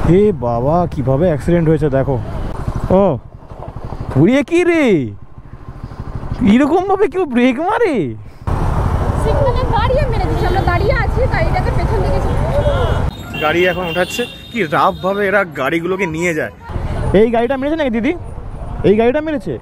হে বাবা, কিভাবে অ্যাক্সিডেন্ট হয়েছে দেখো। ও ঘুরিয়ে কি রে, এরকম ভাবে কেউ ব্রেক মারে? গাড়ি এখন উঠাচ্ছে, কি রাফ ভাবে এরা গাড়িগুলোকে নিয়ে যায়। এই গাড়িটা মেরেছে নাকি দিদি? এই গাড়িটা মেরেছে।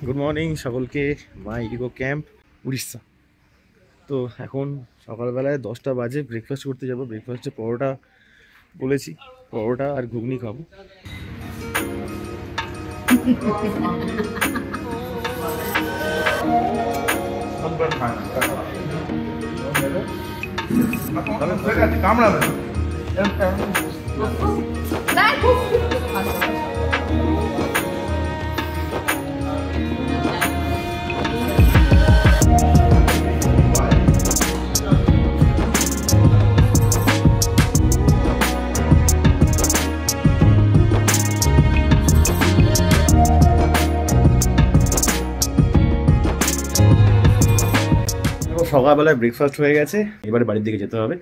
গুড মর্নিং সকলকে। মাই ইকো ক্যাম্প উড়িষ্যা। তো এখন সকালবেলায় 10টা বাজে, ব্রেকফাস্ট করতে যাবো। ব্রেকফাস্টে পরোটা বলেছি, পরোটা আর ঘুগনি খাবো। সকালবেলায় ব্রেকফাস্ট হয়ে গেছে, এবারে বাড়ির দিকে যেতে হবে।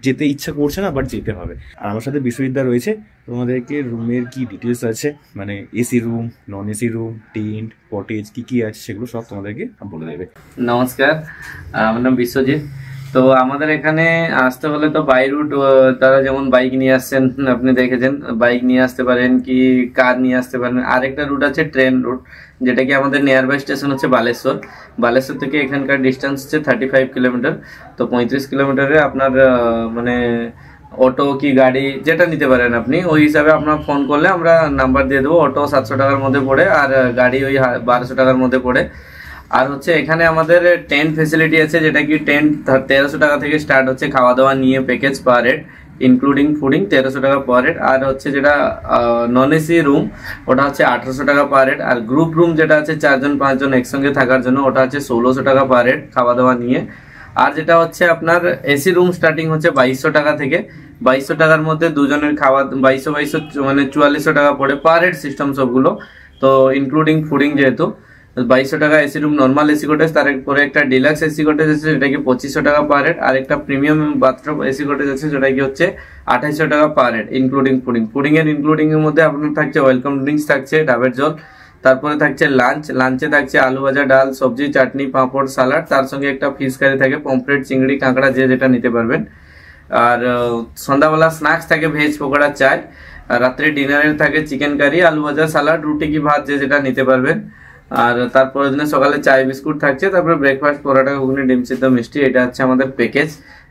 যেতে ইচ্ছা করছে না, বাট যেতে হবে। আর আমার সাথে বিশ্ববিদ্যা রয়েছে। তোমাদেরকে রুমের কি ডিটেলস আছে, মানে AC room, non AC room, tent, cottage কি কি আছে সেগুলো সব তোমাদেরকে বলে দেবে। নমস্কার, আমার নাম বিশ্বজিৎ। তো আমাদের এখানে আসতে হলে তো বাই রুট, তারা যেমন বাইক নিয়ে আসছেন, আপনি দেখেছেন, বাইক নিয়ে আসতে পারেন কি কার নিয়ে আসতে পারেন। আরেকটা রুট আছে ট্রেন রুট, যেটা কি আমাদের নিয়ার বাই স্টেশন হচ্ছে বালেশ্বর। বালেশ্বর থেকে এখানকার ডিস্টেন্স হচ্ছে 35 কিলোমিটার। তো 35 কিলোমিটারে আপনার মানে অটো কি গাড়ি যেটা নিতে পারেন আপনি, ওই হিসাবে আপনার ফোন করলে আমরা নাম্বার দিয়ে দেবো। অটো 700 টাকার মধ্যে পড়ে, আর গাড়ি ওই 1200 টাকার মধ্যে পড়ে। আর হচ্ছে এখানে আমাদের টেন্ট ফেসিলিটি আছে, যেটা কি টেন্ট 1300 টাকা থেকে স্টার্ট হচ্ছে, খাওয়া দাওয়া নিয়ে package per head including fooding 1300 টাকা পার হেড। আর হচ্ছে যেটা নন এসি রুম, ওটা হচ্ছে 1800 টাকা পার হেড। আর গ্রুপ রুম যেটা আছে 4জন 5জন একসঙ্গে থাকার জন্য, ওটা হচ্ছে 1600 টাকা পার হেড খাওয়া দাওয়া নিয়ে। আর যেটা হচ্ছে আপনার এসি রুম স্টার্টিং হচ্ছে 2200 টাকা থেকে। 2200 টাকার মধ্যে দুজনের খাওয়া 2200 মানে 4400 টাকা পড়ে পার হেড সিস্টেম সবগুলো। তো ইনক্লুডিং ফুডিং যেহেতু 2200 টাকা AC room normal AC cottage, তারপরে একটা ডিলাক্স এসি কটেজ আছে যেটা কি 2500 টাকা পার হেড। আর একটা প্রিমিয়াম বাথরুম এসি কটেজ আছে যেটা কি হচ্ছে 2800 টাকা per head including fooding. Fooding এর মধ্যে আপনার থাকছে ওয়েলকাম ড্রিঙ্কস, থাকছে ডাবের জল, তারপরে থাকছে লাঞ্চে থাকছে আলু ভাজা, ডাল, সবজি, চাটনি, পাঁপড়, সালাড, তার সঙ্গে একটা ফিশ কারি থাকে, পমফ্রেট, চিংড়ি, কাঁকড়া যে যেটা নিতে পারবেন। আর সন্ধ্যাবেলা স্ন্যাক্স থাকে ভেজ পকোড়া, চায়। আর রাত্রে ডিনারে থাকে চিকেন কারি, আলু ভাজা, সালাড, রুটি কি ভাত যে যেটা নিতে পারবেন। আর তারপরের দিনে সকালে চায় বিস্কুট থাকছে, তারপরে ব্রেকফাস্ট পরোটা, ঘুগনি, ডিম সিদ্ধ, মিষ্টি, এটা হচ্ছে আমাদের প্যাকেজ।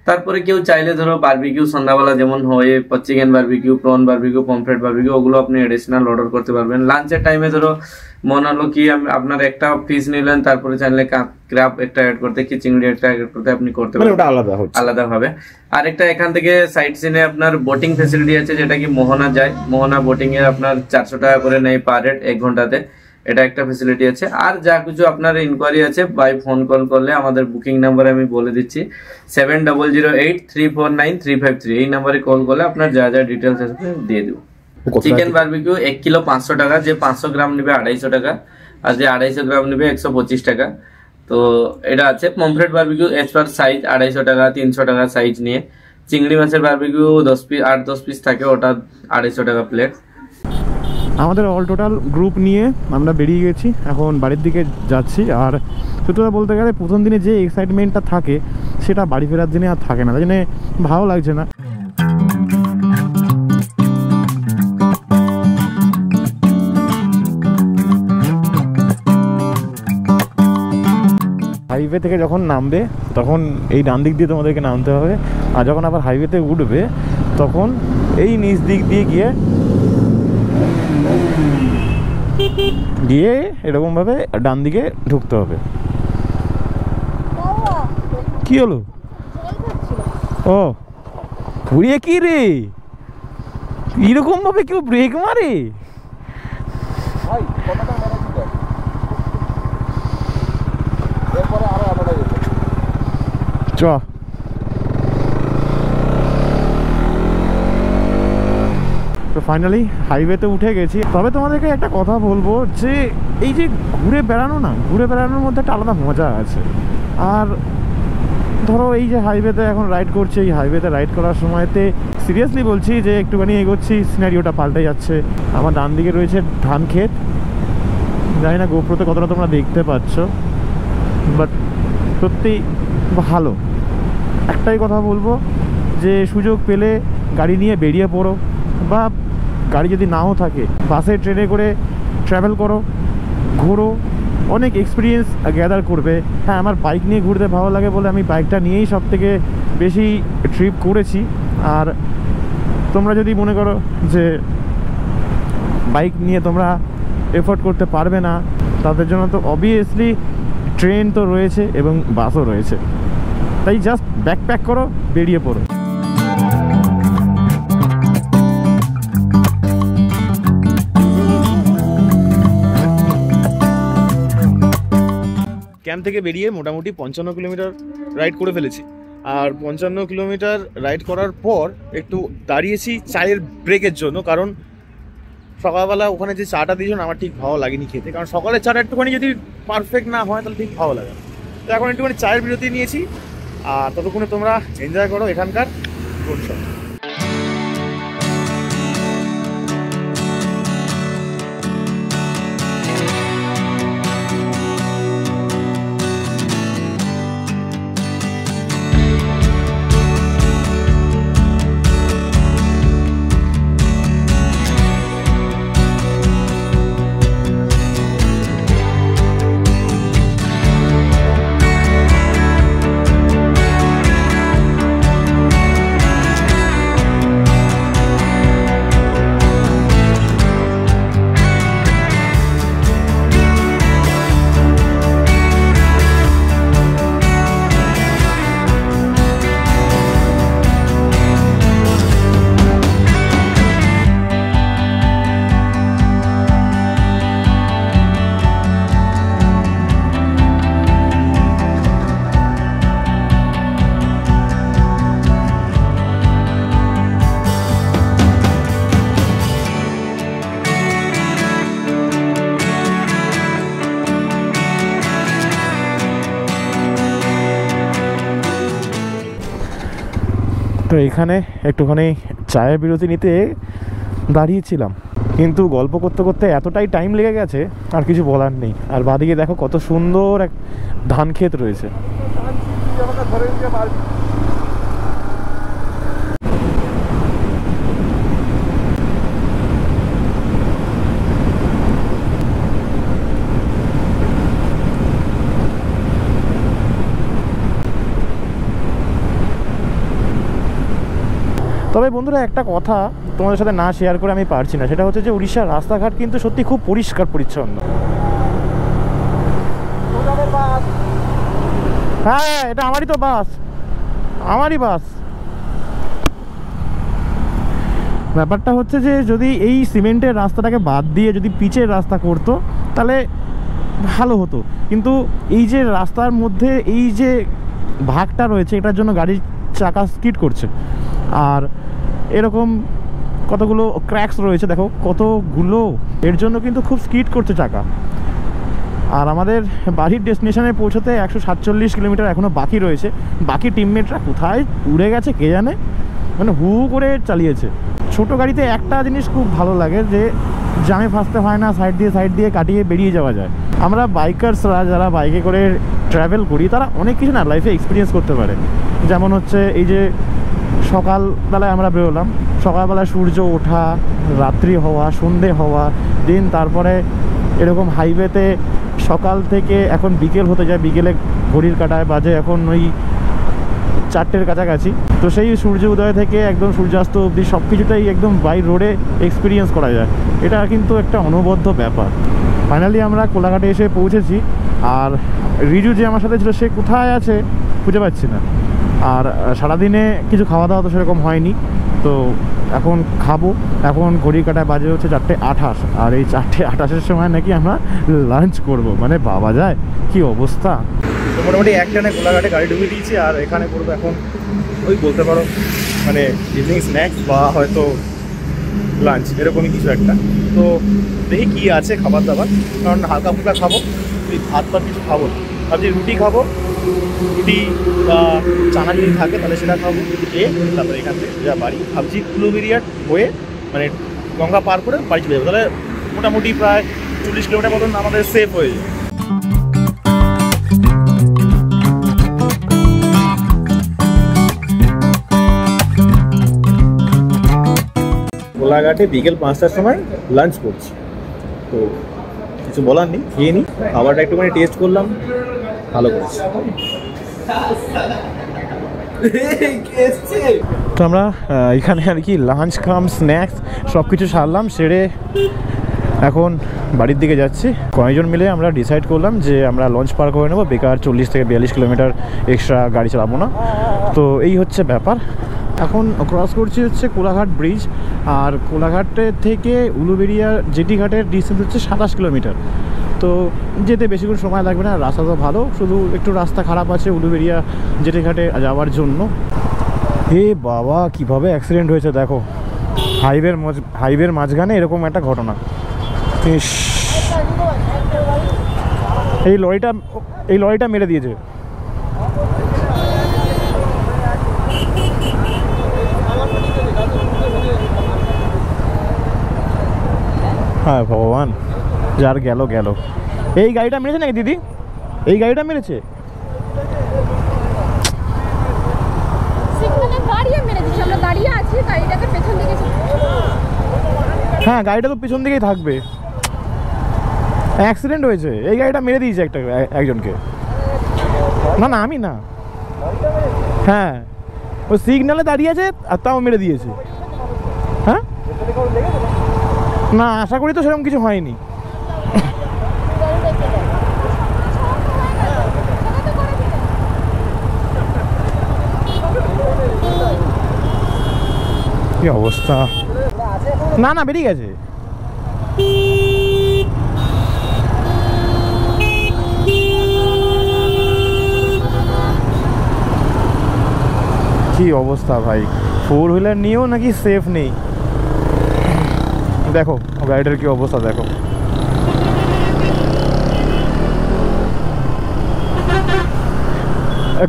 তারপরে কেউ চাইলে ধরো বারবিকিউ সন্ধ্যাবেলা যেমন হয়, chicken barbecue, prawn barbecue, pomfret barbecue, ওগুলো আপনি এডিশনাল অর্ডার করতে পারবেন। লাঞ্চের টাইমে ধরো মনে হলো কি আপনার একটা ফিশ নিলেন, তারপরে চাইলে ক্র্যাব একটা অ্যাড করতে, কি চিংড়ি একটা অ্যাড করতে আপনি করতে পারবেন, ওটা আলাদা ভাবে। আর একটা এখান থেকে সাইট সিনে আপনার বোটিং ফেসিলিটি আছে, যেটা কি মোহনা যায়। মোহনা বোটিং এ আপনার 400 টাকা করে নেয় পার হেড 1 ঘন্টাতে, এটা একটা ফেসিলিটি আছে। আর যা কিছু আপনার ইনকোয়ারি আছে বাই ফোন কল করলে আমাদের বুকিং নাম্বার আমি বলে দিচ্ছি 7008349353। এই নাম্বারে কল করলে আপনার যা যা ডিটেলস আছে দিয়ে দেবো। চিকেন বারবিকিউ 1 কিলো 500 টাকা, যে 500 গ্রাম নেবে 250 টাকা, আর যে 250 গ্রাম নেবে 125 টাকা। তো এটা আছে। পমফ্রেট বারবিকিউ এজ পার সাইজ 250 টাকা, 300 টাকা সাইজ নিয়ে। চিংড়ি মাছের বারবিকিউ 8-10 পিস থাকে, ওটা 250 টাকা প্লেট। আমাদের অল টোটাল গ্রুপ নিয়ে আমরা বেরিয়ে গেছি, এখন বাড়ির দিকে যাচ্ছি। আর সত্যি কথা বলতে গেলে প্রথম দিনে যে এক্সাইটমেন্টটা থাকে সেটা বাড়ি ফেরার দিনে আর থাকে না, তাই জন্য ভালো লাগছে না। হাইওয়ে থেকে যখন নামবে তখন এই ডান দিক দিয়ে তোমাদেরকে নামতে হবে, আর যখন আবার হাইওয়েতে উঠবে তখন এই নিচ দিক দিয়ে গিয়ে এরকমভাবে ডান দিকে ঢুকতে হবে। কি হলো? ও ঘুরিয়ে কি রে, এরকম ভাবে কেউ ব্রেক মারে? চ ফাইনালি হাইওয়েতে উঠে গেছি। তবে তোমাদেরকে একটা কথা বলবো যে এই যে ঘুরে বেড়ানোর মধ্যে একটা আলাদা মজা আছে। আর ধরো এই যে হাইওয়েতে এখন রাইড করছি, এই হাইওয়েতে রাইড করার সময়তে সিরিয়াসলি বলছি যে একটুখানি এগোচ্ছি, সিনারিওটা পাল্টে যাচ্ছে। আমার ডান দিকে রয়েছে ধান ক্ষেত, জানি না গোপ্রোতে কতটা তোমরা দেখতে পাচ্ছ, বাট সত্যি ভালো। একটাই কথা বলবো যে সুযোগ পেলে গাড়ি নিয়ে বেরিয়ে পড়ো, বা গাড়ি যদি নাও থাকে বাসে ট্রেনে করে ট্রাভেল করো, ঘোরো, অনেক এক্সপিরিয়েন্স গ্যাদার করবে। হ্যাঁ, আমার বাইক নিয়ে ঘুরতে ভালো লাগে বলে আমি বাইকটা নিয়েই সব থেকে বেশি ট্রিপ করেছি। আর তোমরা যদি মনে করো যে বাইক নিয়ে তোমরা এফোর্ড করতে পারবে না, তাদের জন্য তো অবভিয়াসলি ট্রেন তো রয়েছে এবং বাসও রয়েছে। তাই জাস্ট ব্যাকপ্যাক করো, বেরিয়ে পড়ো। ক্যাম্প থেকে বেরিয়ে মোটামুটি 55 কিলোমিটার রাইড করে ফেলেছি। আর 55 কিলোমিটার রাইড করার পর একটু দাঁড়িয়েছি চায়ের ব্রেকের জন্য, কারণ সকালবেলা ওখানে যে চাটা দিয়েছেন আমার ঠিক ভালো লাগেনি খেতে, কারণ সকালের চাটা একটুখানি যদি পারফেক্ট না হয় তাহলে ঠিক ভালো লাগে না। তো এখন একটুখানি চায়ের বিরতি নিয়েছি, আর ততক্ষণে তোমরা এনজয় করো এখানকার রোড শো। তো এখানে একটুখানি চায়ের বিরতি নিতে দাঁড়িয়েছিলাম, কিন্তু গল্প করতে করতে এতটাই টাইম লেগে গেছে আর কিছু বলার নেই। আর বাদিকে দেখো কত সুন্দর এক ধান ক্ষেত রয়েছে। তবে বন্ধুরা একটা কথা তোমাদের সাথে না শেয়ার করে আমি পারছি না, সেটা হচ্ছে যে উড়িষ্যার রাস্তাঘাট কিন্তু সত্যি খুব পরিষ্কার পরিচ্ছন্ন। হ্যাঁ, এটা আমারই তো বাস, আমারই বাস। ব্যাপারটা হচ্ছে যে যদি এই সিমেন্টের রাস্তাটাকে বাদ দিয়ে যদি পিচের রাস্তা করতো তাহলে ভালো হতো, কিন্তু এই যে রাস্তার মধ্যে এই যে ভাগটা রয়েছে এটার জন্য গাড়ির চাকা স্কিড করছে। আর এরকম কতগুলো ক্র্যাকস রয়েছে, দেখো কতগুলো, এর জন্য কিন্তু খুব স্কিড করছে চাকা। আর আমাদের বাড়ির ডেস্টিনেশনে পৌঁছতে 147 কিলোমিটার এখনও বাকি রয়েছে। বাকি টিমমেটরা কোথায় উড়ে গেছে কে জানে, মানে হু করে চালিয়েছে। ছোট গাড়িতে একটা জিনিস খুব ভালো লাগে যে জামে ফাঁসতে হয় না, সাইড দিয়ে কাটিয়ে বেরিয়ে যাওয়া যায়। আমরা বাইকার্সরা যারা বাইকে করে ট্রাভেল করি তারা অনেক কিছু না লাইফে এক্সপিরিয়েন্স করতে পারে। যেমন হচ্ছে এই যে সকালবেলায় আমরা বেরোলাম, সকালবেলায় সূর্য ওঠা, রাত্রি হওয়া, সন্ধে হওয়া, দিন তারপরে এরকম হাইওয়েতে সকাল থেকে এখন বিকেল হতে যায়, বিকেলে ঘড়ির কাঁটায় বাজে এখন ওই 4টের কাছাকাছি। তো সেই সূর্য উদয় থেকে একদম সূর্যাস্ত অবধি সব কিছুটাই একদম বাই রোডে এক্সপিরিয়েন্স করা যায়। এটা কিন্তু একটা অনবদ্য ব্যাপার। ফাইনালি আমরা কোলাঘাটে এসে পৌঁছেছি। আর রিজু যে আমার সাথে ছিল সে কোথায় আছে খুঁজে পাচ্ছি না। আর সারাদিনে কিছু খাওয়া দাওয়া তো সেরকম হয়নি, তো এখন খাবো। এখন ঘড়ি কাটায় বাজে হচ্ছে 4:28, আর এই 4:28-এর সময় নাকি আমরা লাঞ্চ করব। মানে বাবা যায় কি অবস্থা। তো মোটামুটি একটানে কোলাঘাটে গাড়ি ঢুকিয়ে দিয়েছি, আর এখানে করবো এখন ওই বলতে পারো মানে ইভিনিং স্ন্যাক্স বা হয়তো লাঞ্চ এরকমই কিছু একটা। তো দেখি কী আছে খাবার দাবার, কারণ হালকা ফুলকা খাবো, ভাত টাত কিছু খাবো না, ভাবছি রুটি খাবো, রুটি বা চানা যদি থাকে তাহলে সেটা খাবো, খেয়ে তারপরে এখান থেকে যা বাড়ি ভাবছি উলুবেড়িয়া হয়ে মানে গঙ্গা পার করে বাড়ি চলে যাবো, তাহলে মোটামুটি প্রায় 40 কিলোমিটার মতন আমাদের সেফ হয়ে যায়। কোলাঘাটে বিকেল 5টার সময় লাঞ্চ করছি, তো কিছু বলার নেই, খেয়ে নিই। খাবারটা একটুখানি টেস্ট করলাম, ভালো করেছি। তো আমরা এখানে আর কি লাঞ্চ কাম স্ন্যাক্স সব কিছু সারলাম, সেরে এখন বাড়ির দিকে যাচ্ছি। কয়েকজন মিলে আমরা ডিসাইড করলাম যে আমরা লঞ্চ পার করে নেবো, বেকার 40 থেকে 42 কিলোমিটার এক্সট্রা গাড়ি চালাবো না। তো এই হচ্ছে ব্যাপার। এখন ক্রস করছি হচ্ছে কোলাঘাট ব্রিজ, আর কোলাঘাটের থেকে উলুবেড়িয়া জেটি ঘাটের ডিস্টেন্স হচ্ছে 27 কিলোমিটার। তো যেতে বেশিক্ষণ সময় লাগবে না, রাস্তা তো ভালো, শুধু একটু রাস্তা খারাপ আছে উলুবেড়িয়া জেটি ঘাটে যাওয়ার জন্য। হে বাবা, কিভাবে অ্যাক্সিডেন্ট হয়েছে দেখো, হাইওয়ের মাঝখানে এরকম একটা ঘটনা। এই লরিটা মেরে দিয়েছে। হ্যাঁ ভগবান, যার গেল গেল। এই গাড়িটা মেরেছে নাকি দিদি? এই গাড়িটা মেরেছে? হ্যাঁ, গাড়িটা তো পেছন দিকেই থাকবে। অ্যাক্সিডেন্ট হয়েছে, এই গাড়িটা মেরে দিয়েছে একজনকে। না না, আমি না, হ্যাঁ ও সিগনালে দাঁড়িয়ে আছে আর তাও মেরে দিয়েছে। হ্যাঁ না, আশা করি তো সেরকম কিছু হয়নি। কি অবস্থা! না না, বেরিয়ে গেছে। কি অবস্থা ভাই, 4 হুইলার নিয়েও নাকি সেফ নেই। দেখো গাড়িটার কি অবস্থা দেখো।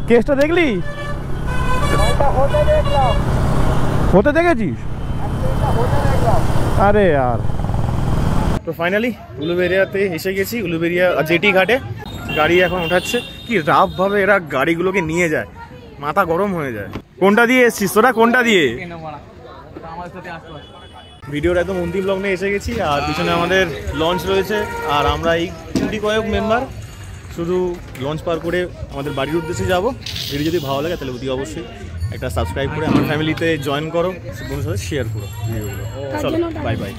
কেসটা দেখলি? হতে দেখেছিস? আরে আর তো ফাইনালি উলুবেড়িয়াতে এসে গেছি, উলুবেড়িয়া জেটি ঘাটে। গাড়ি এখন ওঠাচ্ছে। কি রাফ ভাবে এরা গাড়িগুলোকে নিয়ে যায়, মাথা গরম হয়ে যায়। কোনটা দিয়ে এসছিস তোরা? কোনটা দিয়ে? ভিডিওর একদম অন্তিম লগ্নে এসে গেছি, আর পিছনে আমাদের লঞ্চ রয়েছে, আর আমরা এই 20 কয়েক মেম্বার শুধু লঞ্চ পার করে আমাদের বাড়ির উদ্দেশ্যে যাব। ভিডিও যদি ভালো লাগে তাহলে অতি অবশ্যই একটা সাবস্ক্রাইব করে আমার ফ্যামিলিতে জয়েন করো, বন্ধুদের সাথে শেয়ার করো ভিডিওগুলো। চলো, বাই বাই।